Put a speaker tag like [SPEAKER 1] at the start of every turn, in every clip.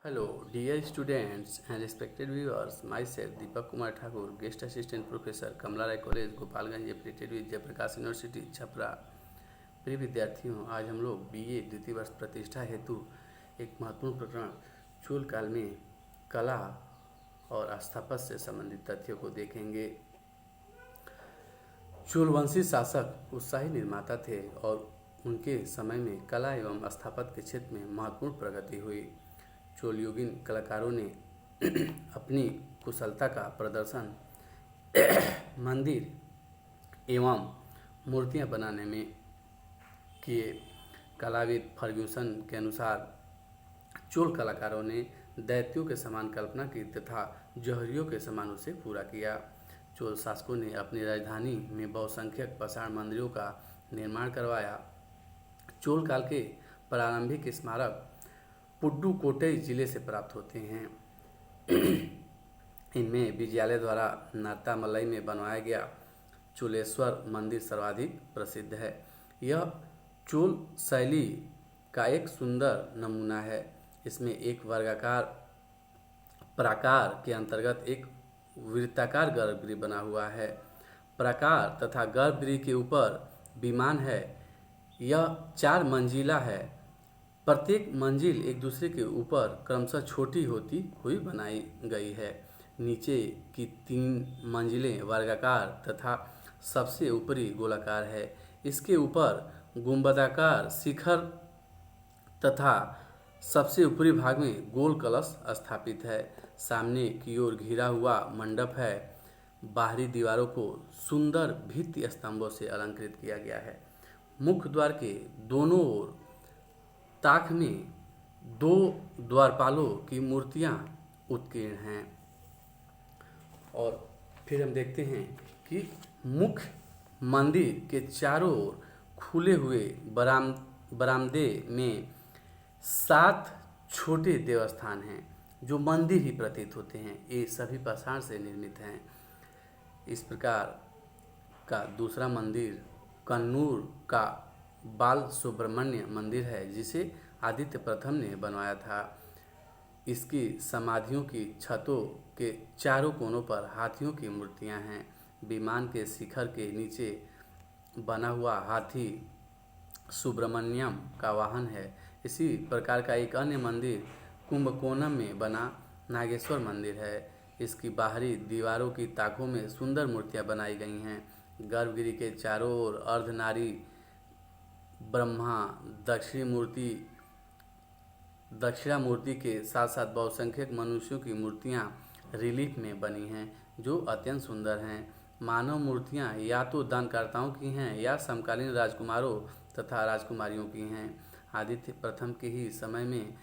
[SPEAKER 1] Hello, dear students and respected viewers. Myself, Deepak Kumar Thakur, Guest Assistant Professor, Kamla Rai College, Gopalganj affiliated with Jayaprakash university Chhapra. प्रिय विद्यार्थियों, आज हम लोग BA द्वितीय वर्ष प्रतिष्ठा हेतु एक महत्वपूर्ण प्रकरण चोल काल में कला और स्थापत्य से संबंधित तथ्यों को देखेंगे। चोलवंशी शासक उत्साही निर्माता थे और उनके समय में कला एवं स्थापत्य के क्षेत्र में महत्वपूर्ण प्रगति हुई। चोलयुगीन कलाकारों ने अपनी कुशलता का प्रदर्शन मंदिर एवं मूर्तियां बनाने में किए। कलाविद फर्ग्यूसन के अनुसार चोल कलाकारों ने दैत्यों के समान कल्पना की तथा जौहरियों के समान उसे पूरा किया। चोल शासकों ने अपनी राजधानी में बहुसंख्यक पाषाण मंदिरों का निर्माण करवाया। चोल काल के प्रारंभिक स्मारक पुडुकोट्टई जिले से प्राप्त होते हैं। इनमें विजयालय द्वारा नाट्टामलई में बनवाया गया चोलेश्वर मंदिर सर्वाधिक प्रसिद्ध है। यह चोल शैली का एक सुंदर नमूना है। इसमें एक वर्गाकार प्राकार के अंतर्गत एक वृत्ताकार गर्भगृह बना हुआ है। प्राकार तथा गर्भगृह के ऊपर विमान है। यह 4 मंजिला है। प्रत्येक मंजिल एक दूसरे के ऊपर क्रमशः छोटी होती हुई बनाई गई है। नीचे की 3 मंजिलें वर्गाकार तथा सबसे ऊपरी गोलाकार है। इसके ऊपर गुंबदाकार शिखर तथा सबसे ऊपरी भाग में गोल कलश स्थापित है। सामने की ओर घिरा हुआ मंडप है। बाहरी दीवारों को सुंदर भित्ति स्तंभों से अलंकृत किया गया है। मुख्य द्वार के दोनों ओर ताक में 2 द्वारपालों की मूर्तियां उत्कीर्ण हैं। और फिर हम देखते हैं कि मुख्य मंदिर के चारों ओर खुले हुए बरामदे में 7 छोटे देवस्थान हैं जो मंदिर ही प्रतीत होते हैं। ये सभी पाषाण से निर्मित हैं। इस प्रकार का दूसरा मंदिर कन्नूर का बाल सुब्रमण्य मंदिर है जिसे आदित्य प्रथम ने बनवाया था। इसकी समाधियों की छतों के चारों कोनों पर हाथियों की मूर्तियां हैं। विमान के शिखर के नीचे बना हुआ हाथी सुब्रमण्यम का वाहन है। इसी प्रकार का एक अन्य मंदिर कुंभकोणम में बना नागेश्वर मंदिर है। इसकी बाहरी दीवारों की ताकों में सुंदर मूर्तियां बनाई गई हैं। गर्भगृह के चारों ओर अर्धनारी ब्रह्मा दक्षिणामूर्ति के साथ साथ बहुसंख्यक मनुष्यों की मूर्तियां रिलीफ में बनी हैं जो अत्यंत सुंदर हैं। मानव मूर्तियां या तो दानकर्ताओं की हैं या समकालीन राजकुमारों तथा राजकुमारियों की हैं। आदित्य प्रथम के ही समय में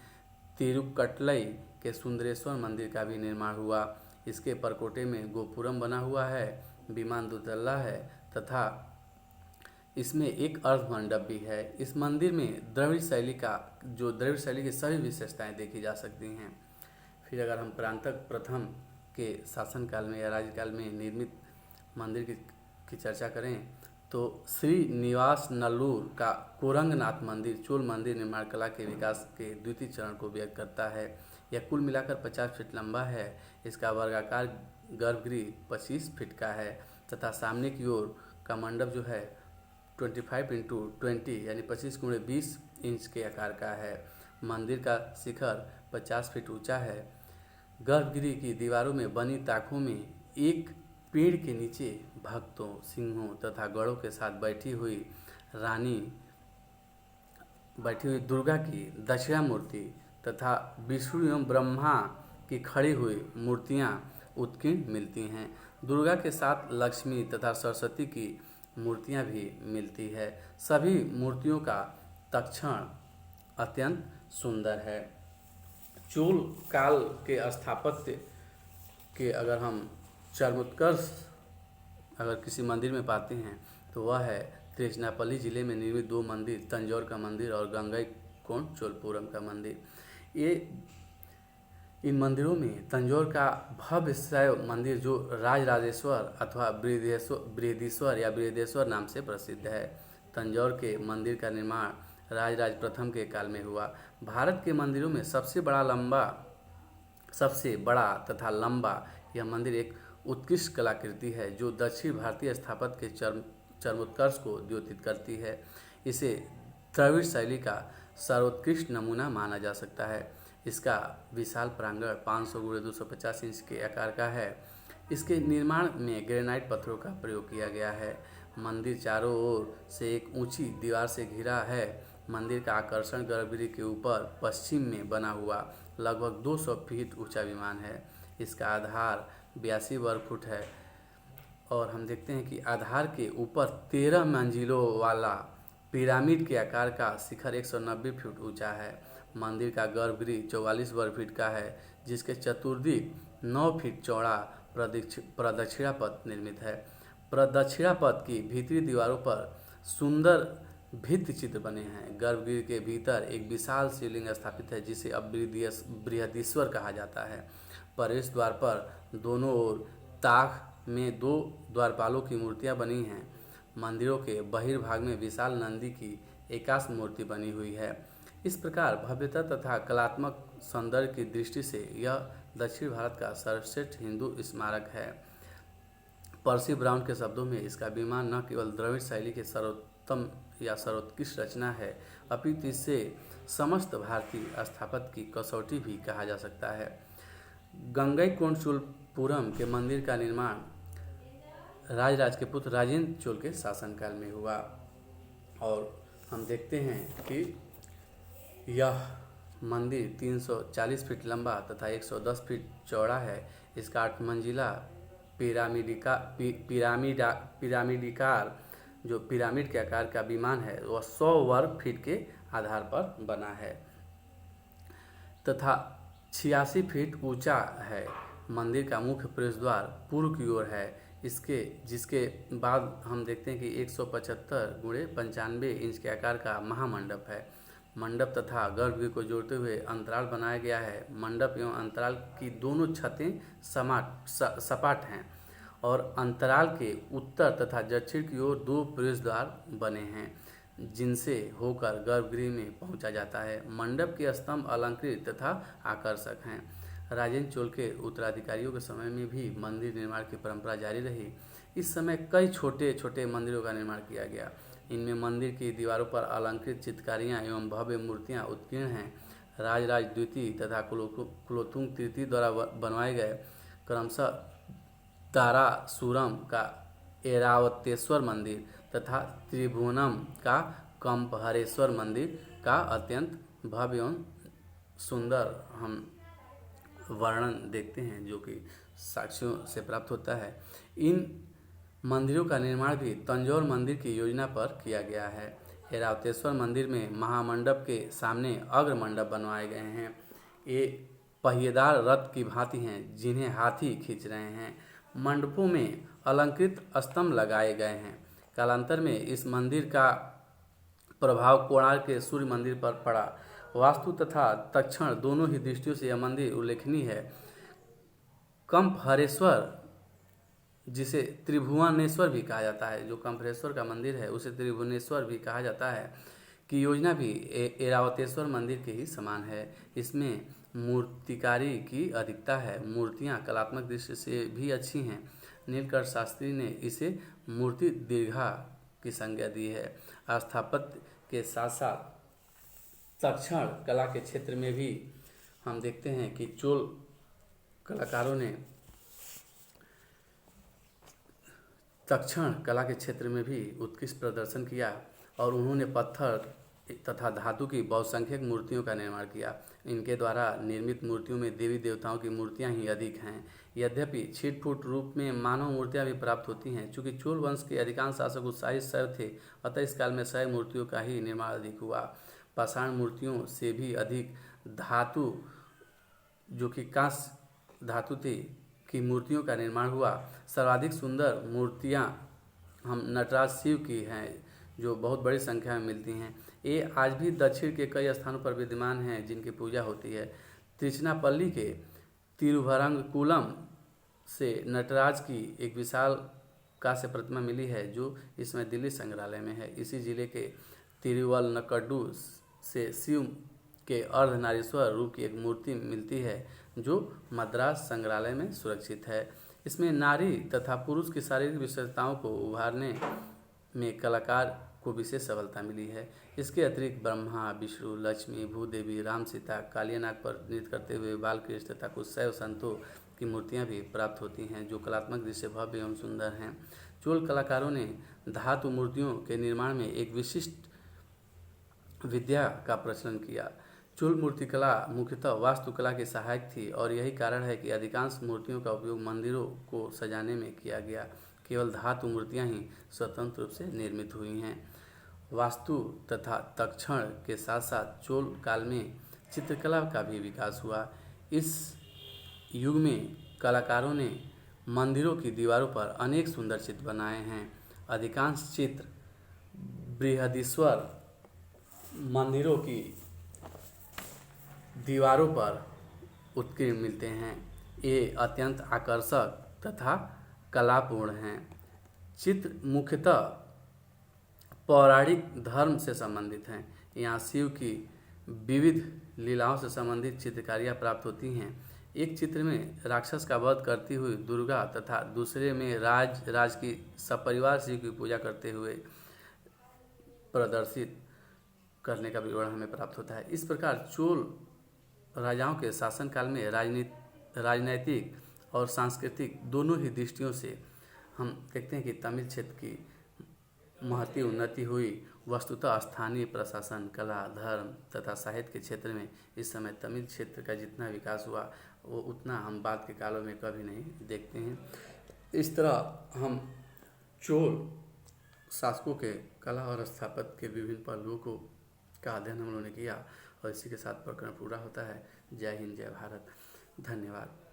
[SPEAKER 1] तिरुक्कटलई के सुंदरेश्वर मंदिर का भी निर्माण हुआ। इसके परकोटे में गोपुरम बना हुआ है। विमान दुतल्ला है तथा इसमें एक अर्ध मंडप भी है। इस मंदिर में द्रविड़ शैली की सभी विशेषताएं देखी जा सकती हैं। फिर अगर हम परांतक प्रथम के शासनकाल में या राज्यकाल में निर्मित मंदिर की चर्चा करें तो श्री निवास नल्लूर का कोरंगनाथ मंदिर चोल मंदिर निर्माण कला के विकास के द्वितीय चरण को व्यक्त करता है। यह कुल मिलाकर 50 फीट लंबा है। इसका वर्गाकार गर्भगृह 25 फीट का है तथा सामने की ओर का मंडप जो है 25x20 यानी 25x20 इंच के आकार का है। मंदिर का शिखर 50 फीट ऊंचा है। गर्भगृह की दीवारों में बनी ताकों में एक पेड़ के नीचे भक्तों, सिंहों तथा गढ़ों के साथ बैठी हुई दुर्गा की दक्षिणामूर्ति तथा विष्णु एवं ब्रह्मा की खड़ी हुई मूर्तियां उत्कीर्ण मिलती हैं। दुर्गा के साथ लक्ष्मी तथा सरस्वती की मूर्तियां भी मिलती है। सभी मूर्तियों का तत्क्षण अत्यंत सुंदर है। चोल काल के स्थापत्य के अगर हम चरमोत्कर्ष अगर किसी मंदिर में पाते हैं तो वह है तिरुचिरापल्ली जिले में निर्मित 2 मंदिर, तंजौर का मंदिर और गंगईकोंड चोलपुरम का मंदिर। इन मंदिरों में तंजौर का भव्य शैव मंदिर जो राजराजेश्वर अथवा बृहदीश्वर या बृहदेश्वर नाम से प्रसिद्ध है। तंजौर के मंदिर का निर्माण राजराज प्रथम के काल में हुआ। भारत के मंदिरों में सबसे बड़ा लंबा सबसे बड़ा तथा लंबा यह मंदिर एक उत्कृष्ट कलाकृति है जो दक्षिण भारतीय स्थापत्य के चरमोत्कर्ष को द्योतित करती है। इसे द्रविड़ शैली का सर्वोत्कृष्ट नमूना माना जा सकता है। इसका विशाल प्रांगण 500 × 250 इंच के आकार का है। इसके निर्माण में ग्रेनाइट पत्थरों का प्रयोग किया गया है। मंदिर चारों ओर से एक ऊंची दीवार से घिरा है। मंदिर का आकर्षण गर्भगृह के ऊपर पश्चिम में बना हुआ लगभग 200 फीट ऊंचा विमान है। इसका आधार 82 वर्ग फुट है और हम देखते हैं कि आधार के ऊपर 13 मंजिलों वाला पिरामिड के आकार का शिखर 190 फीट ऊंचा है। मंदिर का गर्भगृह 44 वर्ग फीट का है, जिसके चतुर्दिक 9 फीट चौड़ा प्रदक्षिणा पथ निर्मित है। प्रदक्षिणा पथ की भीतरी दीवारों पर सुंदर भित्ति चित्र बने हैं। गर्भगृह के भीतर एक विशाल शिवलिंग स्थापित है, जिसे अब बृहदीश्वर कहा जाता है। प्रवेश द्वार पर दोनों ओर ताक में 2 द्वारपालों की मूर्तियां बनी हैं। मंदिरों के बहिर्भाग में विशाल नंदी की एकाश मूर्ति बनी हुई है। इस प्रकार भव्यता तथा कलात्मक सौंदर्य की दृष्टि से यह दक्षिण भारत का सर्वश्रेष्ठ हिंदू स्मारक है। पर्सी ब्राउन के शब्दों में इसका विमान न केवल द्रविड़ शैली के सर्वोत्तम या सर्वोत्कृष्ट रचना है, अपितु इसे समस्त भारतीय स्थापत्य की कसौटी भी कहा जा सकता है। गंगईकोंडचोलपुरम के मंदिर का निर्माण राजराज के पुत्र राजेंद्र चोल के शासनकाल में हुआ और हम देखते हैं कि यह मंदिर 340 फीट लंबा तथा 110 फीट चौड़ा है। इसका 8 मंजिला पिरामिडिकार जो पिरामिड के आकार का विमान है वह 100 वर्ग फीट के आधार पर बना है तथा 86 फीट ऊंचा है। मंदिर का मुख्य प्रवेश द्वार पूर्व की ओर है, जिसके बाद हम देखते हैं कि 175 × 95 इंच के आकार का महामंडप है। मंडप तथा गर्भगृह को जोड़ते हुए अंतराल बनाया गया है। मंडप एवं अंतराल की दोनों छतें सपाट हैं और अंतराल के उत्तर तथा दक्षिण की ओर 2 प्रवेश द्वार बने हैं, जिनसे होकर गर्भगृह में पहुंचा जाता है। मंडप के स्तंभ अलंकृत तथा आकर्षक हैं। राजेंद्र चोल के उत्तराधिकारियों के समय में भी मंदिर निर्माण की परंपरा जारी रही। इस समय कई छोटे छोटे मंदिरों का निर्माण किया गया। इनमें मंदिर की दीवारों पर अलंकृत चित्रकारियाँ एवं भव्य मूर्तियाँ उत्कीर्ण हैं। राजराज द्वितीय तथा कुलोत्तुंग तृतीय द्वारा बनवाए गए क्रमशः तारासुरम का ऐरावतेश्वर मंदिर तथा त्रिभुवनम का कंपहरेश्वर मंदिर का अत्यंत भव्य एवं सुंदर हम वर्णन देखते हैं, जो कि साक्ष्यों से प्राप्त होता है। इन मंदिरों का निर्माण भी तंजौर मंदिर की योजना पर किया गया है। ऐरावतेश्वर मंदिर में महामंडप के सामने अग्र मंडप बनवाए गए हैं। ये पहिएदार रथ की भांति हैं, जिन्हें हाथी खींच रहे हैं। मंडपों में अलंकृत स्तंभ लगाए गए हैं। कालांतर में इस मंदिर का प्रभाव कोणार्क के सूर्य मंदिर पर पड़ा। वास्तु तथा तक्षण दोनों ही दृष्टियों से यह मंदिर उल्लेखनीय है। कंपहरेश्वर, जिसे त्रिभुवनेश्वर भी कहा जाता है, जो कंपहरेश्वर का मंदिर है उसे त्रिभुवनेश्वर भी कहा जाता है, की योजना भी ऐरावतेश्वर मंदिर के ही समान है। इसमें मूर्तिकारी की अधिकता है। मूर्तियाँ कलात्मक दृष्टि से भी अच्छी हैं। नीलकंठ शास्त्री ने इसे मूर्ति दीर्घा की संज्ञा दी है। स्थापत्य के साथ साथ तक्षण कला के क्षेत्र में भी हम देखते हैं कि चोल कलाकारों ने तक्षण कला के क्षेत्र में भी उत्कृष्ट प्रदर्शन किया और उन्होंने पत्थर तथा धातु की बहुसंख्यक मूर्तियों का निर्माण किया। इनके द्वारा निर्मित मूर्तियों में देवी देवताओं की मूर्तियां ही अधिक हैं। यद्यपि छिटपुट रूप में मानव मूर्तियां भी प्राप्त होती हैं। चूँकि चोल वंश के अधिकांश शासक उत्साही शैव थे, अतः इस काल में शैव मूर्तियों का ही निर्माण अधिक हुआ। पाषाण मूर्तियों से भी अधिक धातु, जो कि कांस्य धातु थी, की मूर्तियों का निर्माण हुआ। सर्वाधिक सुंदर मूर्तियां हम नटराज शिव की हैं, जो बहुत बड़ी संख्या में मिलती हैं। ये आज भी दक्षिण के कई स्थानों पर विद्यमान हैं, जिनकी पूजा होती है। तिरुचिरापल्ली के तिरुवरंगकुलम से नटराज की एक विशाल कांस्य प्रतिमा मिली है, जो इसमें दिल्ली संग्रहालय में है। इसी जिले के तिरुवल्लकड्डू से शिव के अर्धनारीश्वर रूप की एक मूर्ति मिलती है जो मद्रास संग्रहालय में सुरक्षित है। इसमें नारी तथा पुरुष की शारीरिक विशेषताओं को उभारने में कलाकार को विशेष सफलता मिली है। इसके अतिरिक्त ब्रह्मा, विष्णु, लक्ष्मी, भूदेवी, राम, सीता, कालिया नाग पर नृत्य करते हुए बालकृष्ण तथा कुछ शैव संतों की मूर्तियां भी प्राप्त होती हैं जो कलात्मक दृष्टि से भव्य एवं सुंदर हैं। चोल कलाकारों ने धातु मूर्तियों के निर्माण में एक विशिष्ट विद्या का प्रचलन किया। चोल मूर्तिकला मुख्यतः वास्तुकला की सहायक थी और यही कारण है कि अधिकांश मूर्तियों का उपयोग मंदिरों को सजाने में किया गया। केवल धातु मूर्तियां ही स्वतंत्र रूप से निर्मित हुई हैं। वास्तु तथा तक्षण के साथ साथ चोल काल में चित्रकला का भी विकास हुआ। इस युग में कलाकारों ने मंदिरों की दीवारों पर अनेक सुंदर चित्र बनाए हैं। अधिकांश चित्र बृहदीश्वर मंदिरों की दीवारों पर उत्कीर्ण मिलते हैं। ये अत्यंत आकर्षक तथा कलापूर्ण हैं। चित्र मुख्यतः पौराणिक धर्म से संबंधित हैं। यहाँ शिव की विविध लीलाओं से संबंधित चित्रकारियाँ प्राप्त होती हैं। एक चित्र में राक्षस का वध करती हुई दुर्गा तथा दूसरे में राज की सपरिवार शिव की पूजा करते हुए प्रदर्शित करने का विवरण हमें प्राप्त होता है। इस प्रकार चोल राजाओं के शासनकाल में राजनैतिक और सांस्कृतिक दोनों ही दृष्टियों से हम देखते हैं कि तमिल क्षेत्र की महती उन्नति हुई। वस्तुतः स्थानीय प्रशासन, कला, धर्म तथा साहित्य के क्षेत्र में इस समय तमिल क्षेत्र का जितना विकास हुआ वो उतना हम बाद के कालों में कभी नहीं देखते हैं। इस तरह हम चोल शासकों के कला और स्थापत्य के विभिन्न पहलुओं को का अध्ययन हम लोगों ने किया और इसी के साथ प्रकरण पूरा होता है। जय हिंद, जय भारत, धन्यवाद।